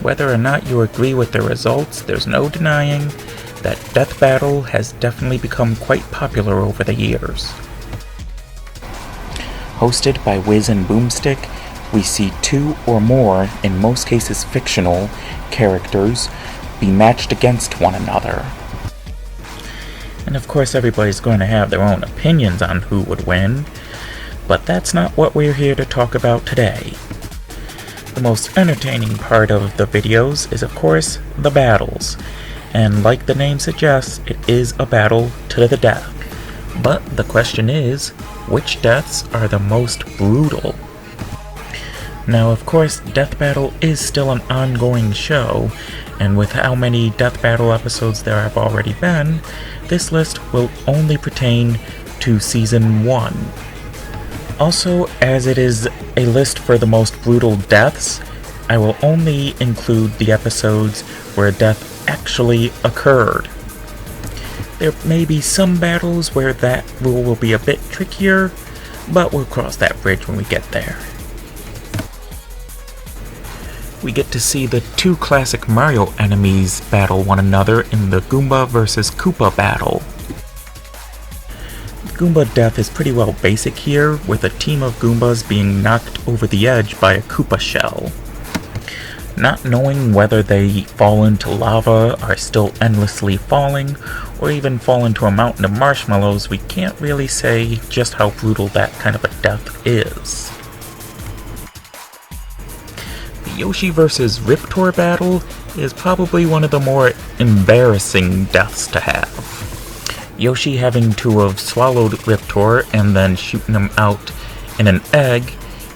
Whether or not you agree with the results, there's no denying that Death Battle has definitely become quite popular over the years. Hosted by Wiz and Boomstick, we see two or more, in most cases fictional, characters be matched against one another. And of course everybody's going to have their own opinions on who would win, but that's not what we're here to talk about today. The most entertaining part of the videos is of course the battles, and like the name suggests, it is a battle to the death. But the question is, which deaths are the most brutal? Now of course, Death Battle is still an ongoing show, and with how many Death Battle episodes there have already been, this list will only pertain to Season 1. Also, as it is a list for the most brutal deaths, I will only include the episodes where death actually occurred. There may be some battles where that rule will be a bit trickier, but we'll cross that bridge when we get there. We get to see the two classic Mario enemies battle one another in the Goomba vs. Koopa battle. Goomba death is pretty well basic here, with a team of Goombas being knocked over the edge by a Koopa shell. Not knowing whether they fall into lava, are still endlessly falling, or even fall into a mountain of marshmallows, we can't really say just how brutal that kind of a death is. The Yoshi vs. Riptor battle is probably one of the more embarrassing deaths to have. Yoshi having to have swallowed Riptor and then shooting him out in an egg,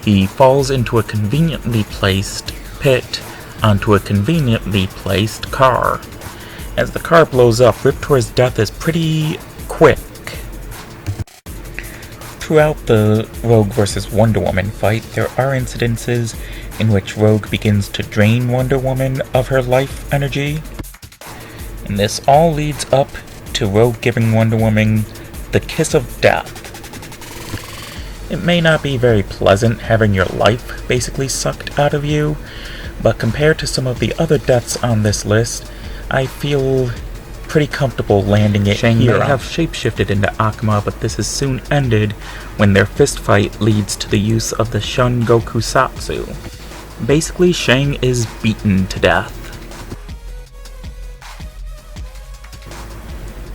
he falls into a conveniently placed pit onto a conveniently placed car. As the car blows up, Riptor's death is pretty quick. Throughout the Rogue vs. Wonder Woman fight, there are incidences in which Rogue begins to drain Wonder Woman of her life energy, and this all leads up to Rogue giving Wonder Woman the kiss of death. It may not be very pleasant having your life basically sucked out of you, but compared to some of the other deaths on this list, I feel pretty comfortable landing it Shang here. may have shapeshifted into Akuma, but this is soon ended when their fist fight leads to the use of the Shun Goku Satsu. Basically, Shang is beaten to death.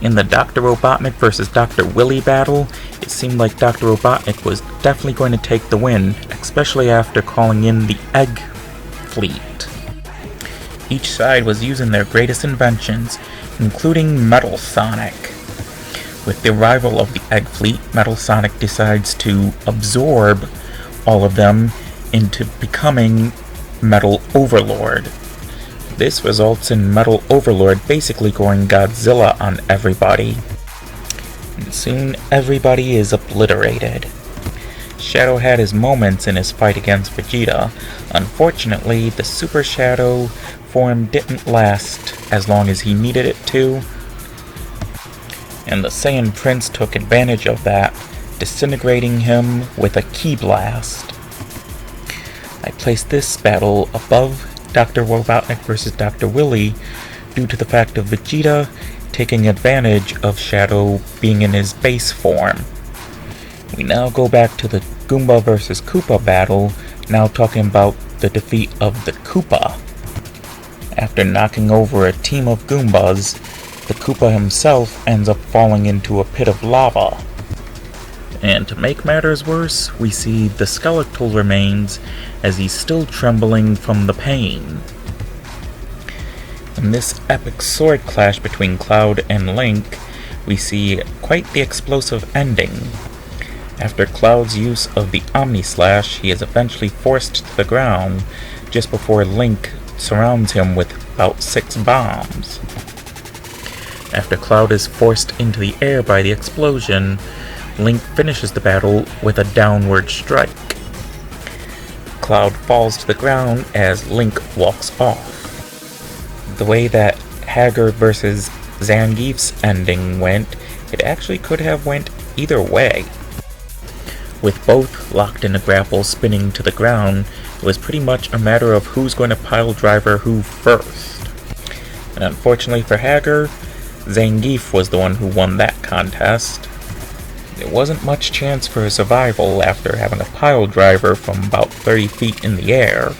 In the Dr. Robotnik vs. Dr. Willy battle, it seemed like Dr. Robotnik was definitely going to take the win, especially after calling in the Egg Fleet. Each side was using their greatest inventions, including Metal Sonic. With the arrival of the Egg Fleet, Metal Sonic decides to absorb all of them into becoming Metal Overlord. This results in Metal Overlord basically going Godzilla on everybody. And soon everybody is obliterated. Shadow had his moments in his fight against Vegeta. Unfortunately, the Super Shadow form didn't last as long as he needed it to, and the Saiyan Prince took advantage of that, disintegrating him with a Ki Blast. I placed this battle above Dr. Robotnik vs. Dr. Willy due to the fact of Vegeta taking advantage of Shadow being in his base form. We now go back to the Goomba vs. Koopa battle, now talking about the defeat of the Koopa. After knocking over a team of Goombas, the Koopa himself ends up falling into a pit of lava. And to make matters worse, we see the skeletal remains as he's still trembling from the pain. In this epic sword clash between Cloud and Link, we see quite the explosive ending. After Cloud's use of the Omni Slash, he is eventually forced to the ground just before Link surrounds him with about 6 bombs. After Cloud is forced into the air by the explosion, Link finishes the battle with a downward strike. Cloud falls to the ground as Link walks off. The way that Haggard vs. Zangief's ending went, it actually could have went either way. With both locked in a grapple spinning to the ground, it was pretty much a matter of who's going to pile driver who first. And unfortunately for Hager, Zangief was the one who won that contest. There wasn't much chance for survival after having a pile driver from about 30 feet in the air.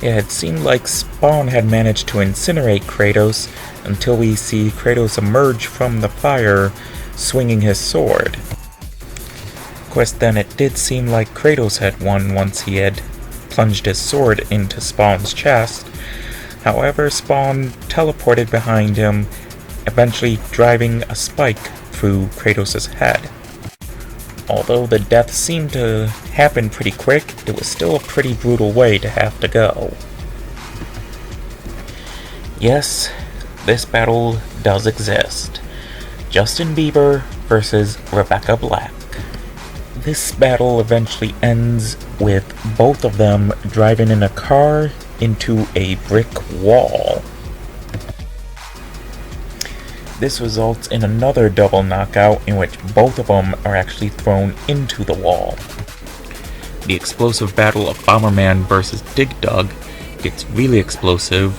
It had seemed like Spawn had managed to incinerate Kratos until we see Kratos emerge from the fire swinging his sword. Of course, then it did seem like Kratos had won once he had plunged his sword into Spawn's chest. However, Spawn teleported behind him, eventually driving a spike through Kratos' head. Although the death seemed to happen pretty quick, it was still a pretty brutal way to have to go. Yes, this battle does exist. Justin Bieber versus Rebecca Black. This battle eventually ends with both of them driving in a car into a brick wall. This results in another double knockout in which both of them are actually thrown into the wall. The explosive battle of Bomberman versus Dig Dug gets really explosive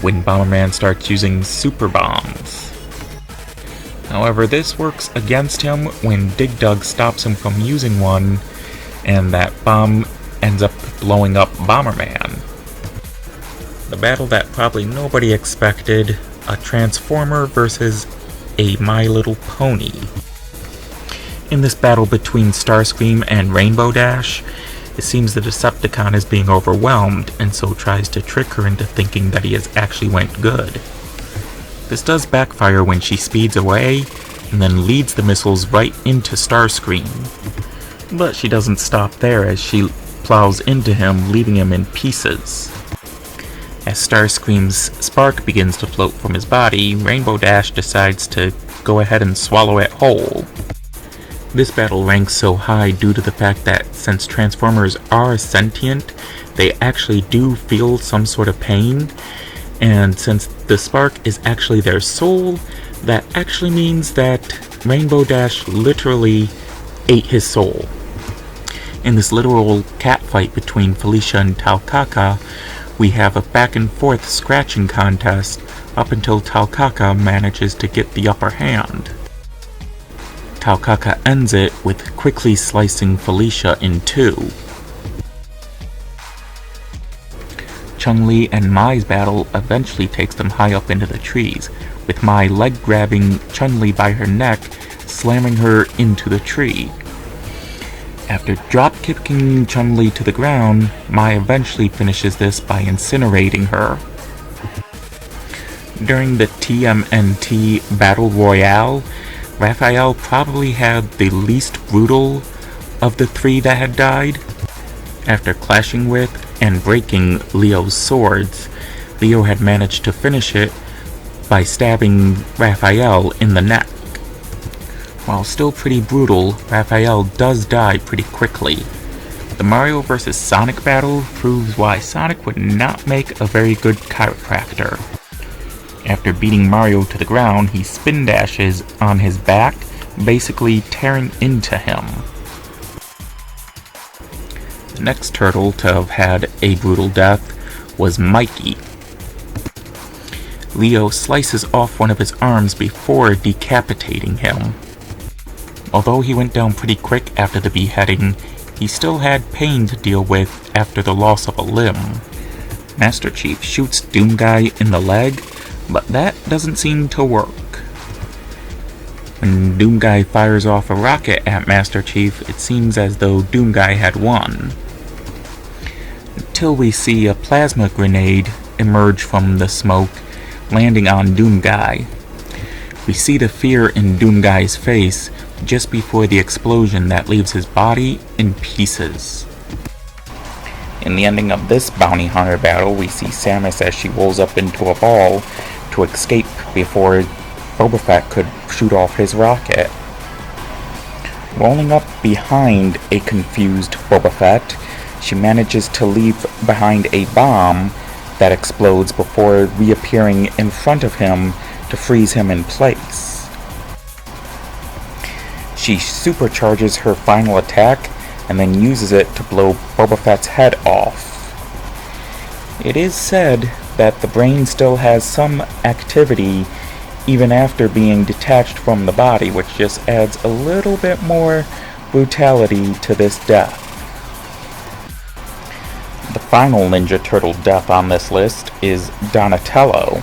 when Bomberman starts using super bombs. However, this works against him when Dig Dug stops him from using one, and that bomb ends up blowing up Bomberman. The battle that probably nobody expected, a Transformer versus a My Little Pony. In this battle between Starscream and Rainbow Dash, it seems the Decepticon is being overwhelmed and so tries to trick her into thinking that he has actually went good. This does backfire when she speeds away and then leads the missiles right into Starscream. But she doesn't stop there as she plows into him, leaving him in pieces. As Starscream's spark begins to float from his body, Rainbow Dash decides to go ahead and swallow it whole. This battle ranks so high due to the fact that since Transformers are sentient, they actually do feel some sort of pain, and since the spark is actually their soul, that actually means that Rainbow Dash literally ate his soul. In this literal catfight between Felicia and Talkaka, we have a back and forth scratching contest up until Talkaka manages to get the upper hand. Talkaka ends it with quickly slicing Felicia in two. Chun-Li and Mai's battle eventually takes them high up into the trees, with Mai leg grabbing Chun-Li by her neck, slamming her into the tree. After drop-kicking Chun-Li to the ground, Mai eventually finishes this by incinerating her. During the TMNT Battle Royale, Raphael probably had the least brutal of the three that had died. After clashing with and breaking Leo's swords, Leo had managed to finish it by stabbing Raphael in the neck. While still pretty brutal, Raphael does die pretty quickly. The Mario vs. Sonic battle proves why Sonic would not make a very good chiropractor. After beating Mario to the ground, he spin dashes on his back, basically tearing into him. The next turtle to have had a brutal death was Mikey. Leo slices off one of his arms before decapitating him. Although he went down pretty quick after the beheading, he still had pain to deal with after the loss of a limb. Master Chief shoots Doomguy in the leg, but that doesn't seem to work. When Doomguy fires off a rocket at Master Chief, it seems as though Doomguy had won. Until we see a plasma grenade emerge from the smoke, landing on Doomguy. We see the fear in Doomguy's face just before the explosion that leaves his body in pieces. In the ending of this bounty hunter battle, we see Samus as she rolls up into a ball to escape before Boba Fett could shoot off his rocket. Rolling up behind a confused Boba Fett, she manages to leave behind a bomb that explodes before reappearing in front of him to freeze him in place. She supercharges her final attack and then uses it to blow Boba Fett's head off. It is said that the brain still has some activity even after being detached from the body, which just adds a little bit more brutality to this death. The final Ninja Turtle death on this list is Donatello,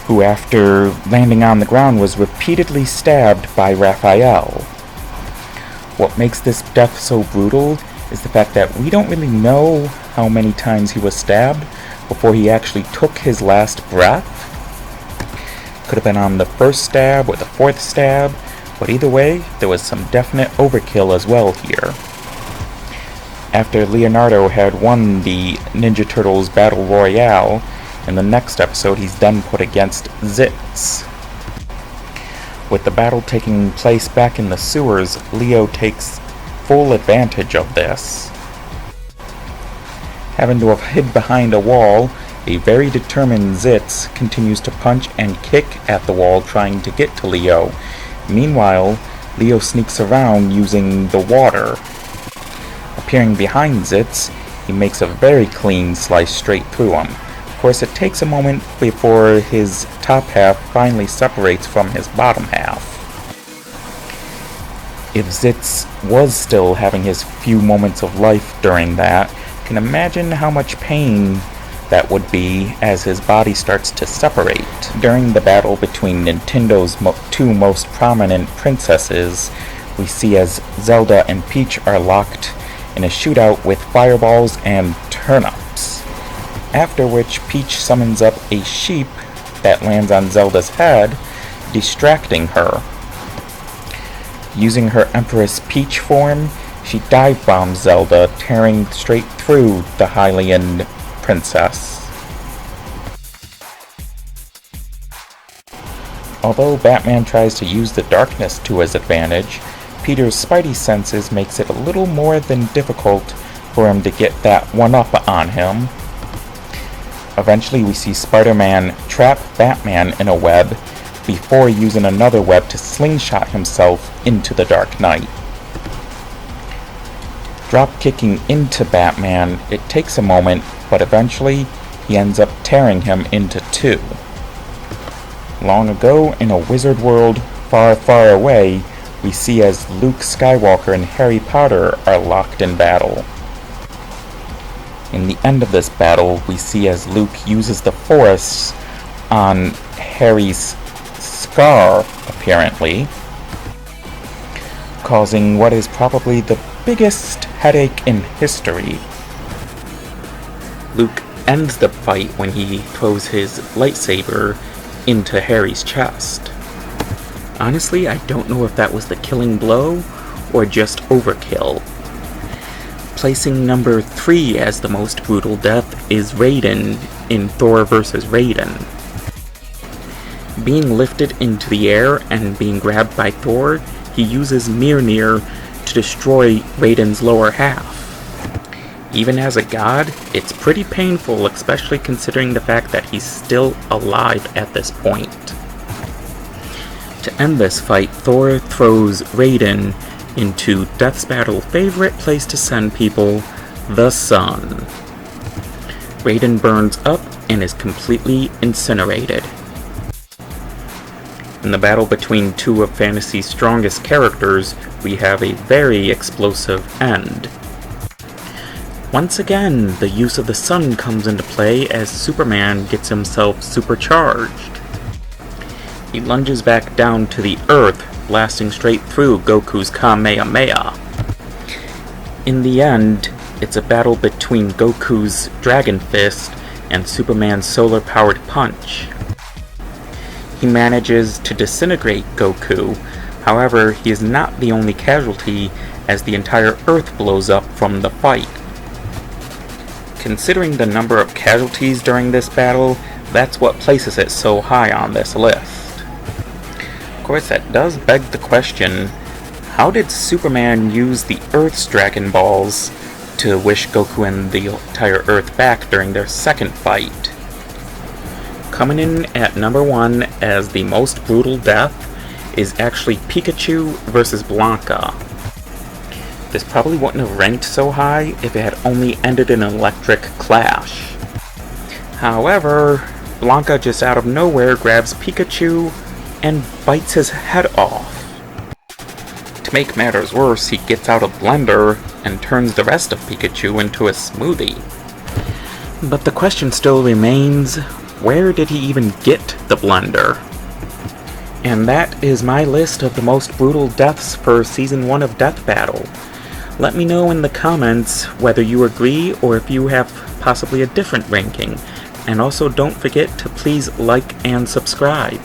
who after landing on the ground was repeatedly stabbed by Raphael. What makes this death so brutal is the fact that we don't really know how many times he was stabbed before he actually took his last breath. Could have been on the first stab or the fourth stab, but either way, there was some definite overkill as well here. After Leonardo had won the Ninja Turtles Battle Royale, in the next episode he's then put against Zitz. With the battle taking place back in the sewers, Leo takes full advantage of this. Having to have hid behind a wall, a very determined Zitz continues to punch and kick at the wall trying to get to Leo. Meanwhile, Leo sneaks around using the water. Appearing behind Zitz, he makes a very clean slice straight through him. Of course, it takes a moment before his top half finally separates from his bottom half. If Zitz was still having his few moments of life during that, you can imagine how much pain that would be as his body starts to separate. During the battle between Nintendo's two most prominent princesses, we see as Zelda and Peach are locked in a shootout with fireballs and turnips. After which Peach summons up a sheep that lands on Zelda's head, distracting her. Using her Empress Peach form, she dive bombs Zelda, tearing straight through the Hylian princess. Although Batman tries to use the darkness to his advantage, Peter's spidey senses makes it a little more than difficult for him to get that one-up on him. Eventually we see Spider-Man trap Batman in a web before using another web to slingshot himself into the Dark Knight. Drop-kicking into Batman, it takes a moment, but eventually he ends up tearing him into two. Long ago, in a wizard world far, far away, we see as Luke Skywalker and Harry Potter are locked in battle. In the end of this battle, we see as Luke uses the Force on Harry's scar, apparently, causing what is probably the biggest headache in history. Luke ends the fight when he throws his lightsaber into Harry's chest. Honestly, I don't know if that was the killing blow or just overkill. Placing number 3 as the most brutal death is Raiden in Thor vs. Raiden. Being lifted into the air and being grabbed by Thor, he uses Mjolnir to destroy Raiden's lower half. Even as a god, it's pretty painful, especially considering the fact that he's still alive at this point. To end this fight, Thor throws Raiden into Death's Battle's favorite place to send people, the sun. Raiden burns up and is completely incinerated. In the battle between two of fantasy's strongest characters, we have a very explosive end. Once again, the use of the sun comes into play as Superman gets himself supercharged. He lunges back down to the Earth, blasting straight through Goku's Kamehameha. In the end, it's a battle between Goku's Dragon Fist and Superman's solar-powered punch. He manages to disintegrate Goku, however, he is not the only casualty as the entire Earth blows up from the fight. Considering the number of casualties during this battle, that's what places it so high on this list. Of course, that does beg the question, how did Superman use the Earth's Dragon Balls to wish Goku and the entire Earth back during their second fight? Coming in at number 1 as the most brutal death is actually Pikachu versus Blanca. This probably wouldn't have ranked so high if it had only ended in an electric clash. However, Blanca just out of nowhere grabs Pikachu and bites his head off. To make matters worse, he gets out a blender and turns the rest of Pikachu into a smoothie. But the question still remains, where did he even get the blender? And that is my list of the most brutal deaths for Season 1 of Death Battle. Let me know in the comments whether you agree or if you have possibly a different ranking. And also don't forget to please like and subscribe.